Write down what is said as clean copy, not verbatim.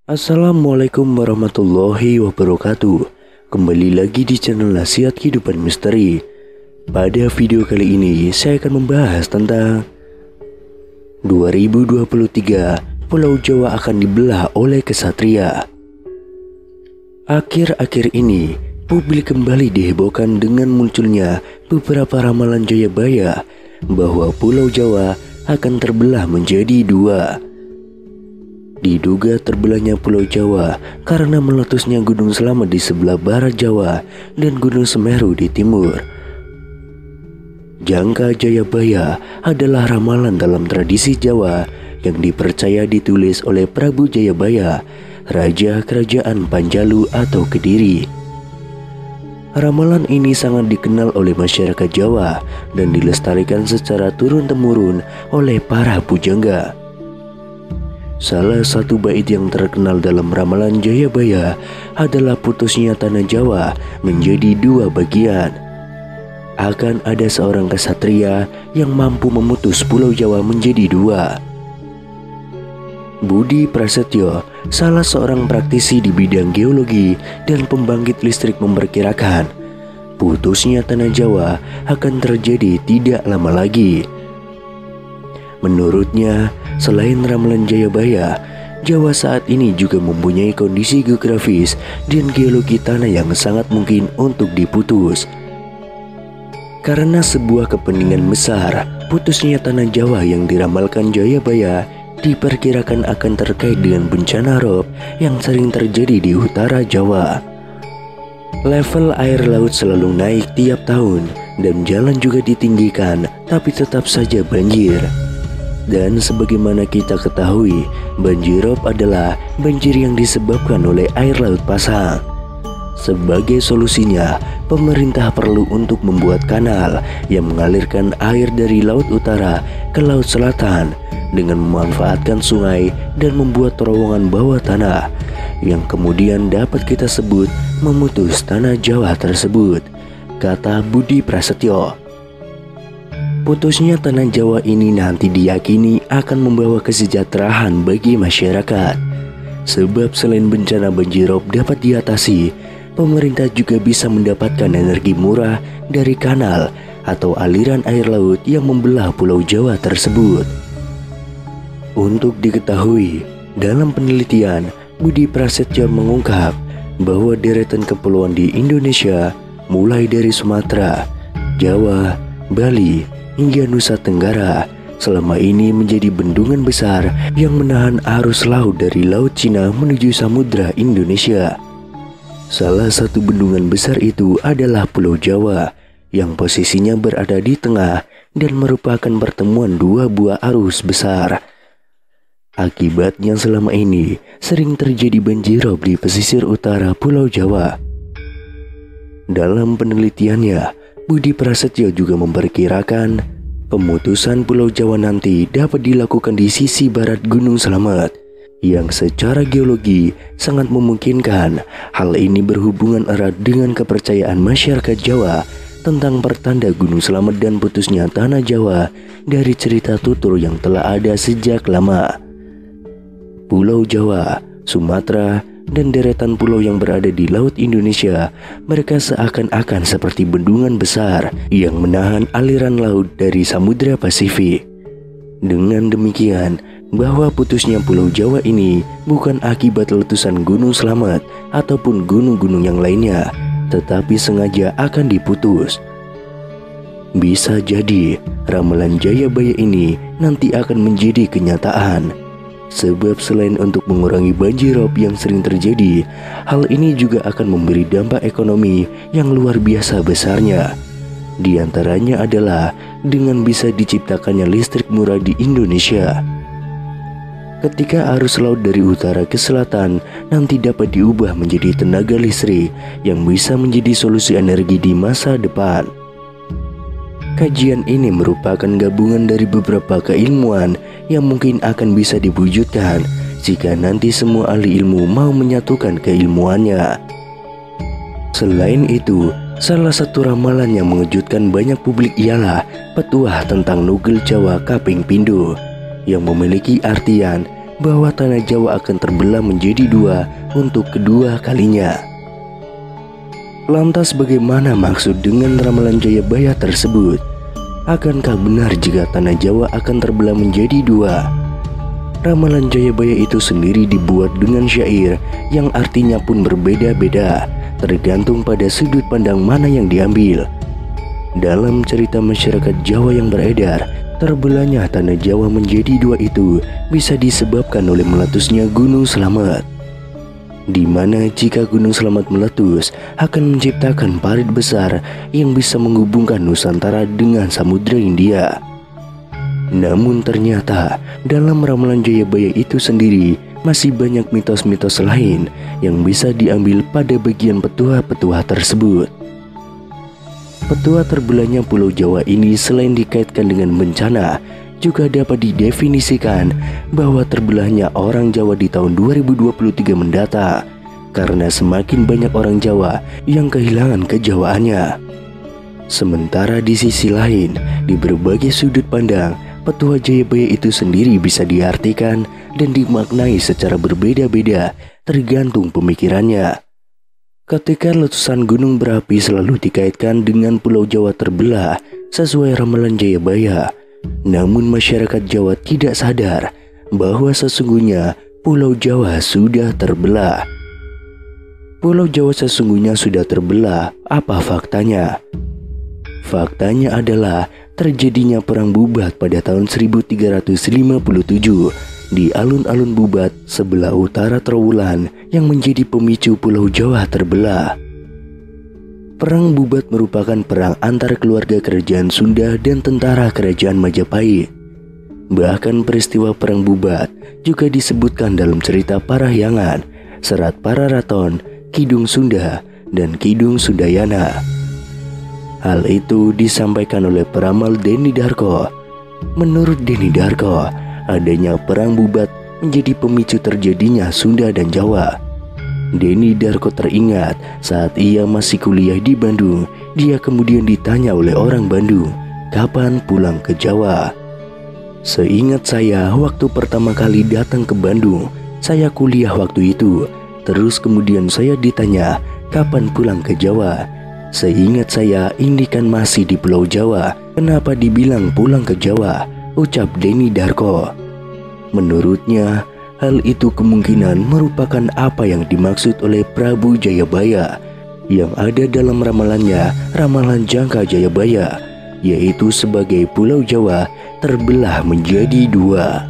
Assalamualaikum warahmatullahi wabarakatuh. Kembali lagi di channel Nasihat Kehidupan Misteri. Pada video kali ini saya akan membahas tentang 2023 Pulau Jawa akan dibelah oleh kesatria. Akhir-akhir ini publik kembali dihebohkan dengan munculnya beberapa ramalan Jayabaya bahwa Pulau Jawa akan terbelah menjadi dua. Diduga terbelahnya Pulau Jawa karena meletusnya Gunung Slamet di sebelah barat Jawa dan Gunung Semeru di timur. Jangka Jayabaya adalah ramalan dalam tradisi Jawa yang dipercaya ditulis oleh Prabu Jayabaya, Raja Kerajaan Panjalu atau Kediri. Ramalan ini sangat dikenal oleh masyarakat Jawa dan dilestarikan secara turun-temurun oleh para pujangga. Salah satu bait yang terkenal dalam ramalan Jayabaya adalah putusnya tanah Jawa menjadi dua bagian. Akan ada seorang kesatria yang mampu memutus Pulau Jawa menjadi dua. Budi Prasetyo, salah seorang praktisi di bidang geologi dan pembangkit listrik, memperkirakan putusnya tanah Jawa akan terjadi tidak lama lagi. Menurutnya, selain ramalan Jayabaya, Jawa saat ini juga mempunyai kondisi geografis dan geologi tanah yang sangat mungkin untuk diputus. Karena sebuah kepentingan besar, putusnya tanah Jawa yang diramalkan Jayabaya diperkirakan akan terkait dengan bencana rob yang sering terjadi di utara Jawa. Level air laut selalu naik tiap tahun dan jalan juga ditinggikan, tapi tetap saja banjir. Dan sebagaimana kita ketahui, banjirop adalah banjir yang disebabkan oleh air laut pasang. Sebagai solusinya, pemerintah perlu untuk membuat kanal yang mengalirkan air dari laut utara ke laut selatan dengan memanfaatkan sungai dan membuat terowongan bawah tanah yang kemudian dapat kita sebut memutus tanah Jawa tersebut, kata Budi Prasetyo. Putusnya tanah Jawa ini nanti diyakini akan membawa kesejahteraan bagi masyarakat. Sebab selain bencana banjirop dapat diatasi, pemerintah juga bisa mendapatkan energi murah dari kanal atau aliran air laut yang membelah Pulau Jawa tersebut. Untuk diketahui, dalam penelitian, Budi Prasetyo mengungkap bahwa deretan kepulauan di Indonesia mulai dari Sumatera, Jawa, Bali, hingga Nusa Tenggara selama ini menjadi bendungan besar yang menahan arus laut dari Laut Cina menuju Samudra Indonesia. Salah satu bendungan besar itu adalah Pulau Jawa yang posisinya berada di tengah dan merupakan pertemuan dua buah arus besar. Akibatnya selama ini sering terjadi banjirop di pesisir utara Pulau Jawa. Dalam penelitiannya, Budi Prasetyo juga memperkirakan pemutusan Pulau Jawa nanti dapat dilakukan di sisi barat Gunung Slamet, yang secara geologi sangat memungkinkan. Hal ini berhubungan erat dengan kepercayaan masyarakat Jawa tentang pertanda Gunung Slamet dan putusnya tanah Jawa dari cerita tutur yang telah ada sejak lama. Pulau Jawa, Sumatera, dan deretan pulau yang berada di Laut Indonesia, mereka seakan-akan seperti bendungan besar yang menahan aliran laut dari Samudra Pasifik. Dengan demikian, bahwa putusnya Pulau Jawa ini bukan akibat letusan Gunung Slamet ataupun gunung-gunung yang lainnya, tetapi sengaja akan diputus. Bisa jadi ramalan Jayabaya ini nanti akan menjadi kenyataan. Sebab selain untuk mengurangi banjirop yang sering terjadi, hal ini juga akan memberi dampak ekonomi yang luar biasa besarnya. Di antaranya adalah dengan bisa diciptakannya listrik murah di Indonesia. Ketika arus laut dari utara ke selatan nanti dapat diubah menjadi tenaga listrik yang bisa menjadi solusi energi di masa depan. Kajian ini merupakan gabungan dari beberapa keilmuan yang mungkin akan bisa diwujudkan jika nanti semua ahli ilmu mau menyatukan keilmuannya. Selain itu, salah satu ramalan yang mengejutkan banyak publik ialah petuah tentang Nugel Jawa Kaping Pindho yang memiliki artian bahwa tanah Jawa akan terbelah menjadi dua untuk kedua kalinya. Lantas bagaimana maksud dengan ramalan Jayabaya tersebut? Akankah benar jika tanah Jawa akan terbelah menjadi dua? Ramalan Jayabaya itu sendiri dibuat dengan syair yang artinya pun berbeda-beda, tergantung pada sudut pandang mana yang diambil. Dalam cerita masyarakat Jawa yang beredar, terbelahnya tanah Jawa menjadi dua itu bisa disebabkan oleh meletusnya Gunung Slamet, di mana jika Gunung Slamet meletus akan menciptakan parit besar yang bisa menghubungkan Nusantara dengan Samudra Hindia. Namun ternyata dalam ramalan Jayabaya itu sendiri masih banyak mitos-mitos lain yang bisa diambil pada bagian petua-petua tersebut. Petua terbelahnya Pulau Jawa ini selain dikaitkan dengan bencana, juga dapat didefinisikan bahwa terbelahnya orang Jawa di tahun 2023 mendatang, karena semakin banyak orang Jawa yang kehilangan kejawaannya. Sementara di sisi lain, di berbagai sudut pandang, petua Jayabaya itu sendiri bisa diartikan dan dimaknai secara berbeda-beda tergantung pemikirannya. Ketika letusan gunung berapi selalu dikaitkan dengan Pulau Jawa terbelah sesuai ramalan Jayabaya, namun masyarakat Jawa tidak sadar bahwa sesungguhnya Pulau Jawa sudah terbelah. Pulau Jawa sesungguhnya sudah terbelah. Apa faktanya? Faktanya adalah terjadinya perang Bubat pada tahun 1357 di alun-alun Bubat sebelah utara Trowulan yang menjadi pemicu Pulau Jawa terbelah. Perang Bubat merupakan perang antar keluarga kerajaan Sunda dan tentara kerajaan Majapahit. Bahkan peristiwa perang Bubat juga disebutkan dalam cerita Parahyangan, Serat Pararaton, Kidung Sunda, dan Kidung Sundayana. Hal itu disampaikan oleh peramal Deni Darko. Menurut Deni Darko, adanya perang Bubat menjadi pemicu terjadinya Sunda dan Jawa. Deni Darko teringat saat ia masih kuliah di Bandung, dia kemudian ditanya oleh orang Bandung, kapan pulang ke Jawa. Seingat saya, waktu pertama kali datang ke Bandung, saya kuliah waktu itu. Terus kemudian saya ditanya, kapan pulang ke Jawa. Seingat saya, ini kan masih di Pulau Jawa, kenapa dibilang pulang ke Jawa? Ucap Deni Darko. Menurutnya, hal itu kemungkinan merupakan apa yang dimaksud oleh Prabu Jayabaya yang ada dalam ramalannya, ramalan Jangka Jayabaya, yaitu sebagai Pulau Jawa terbelah menjadi dua.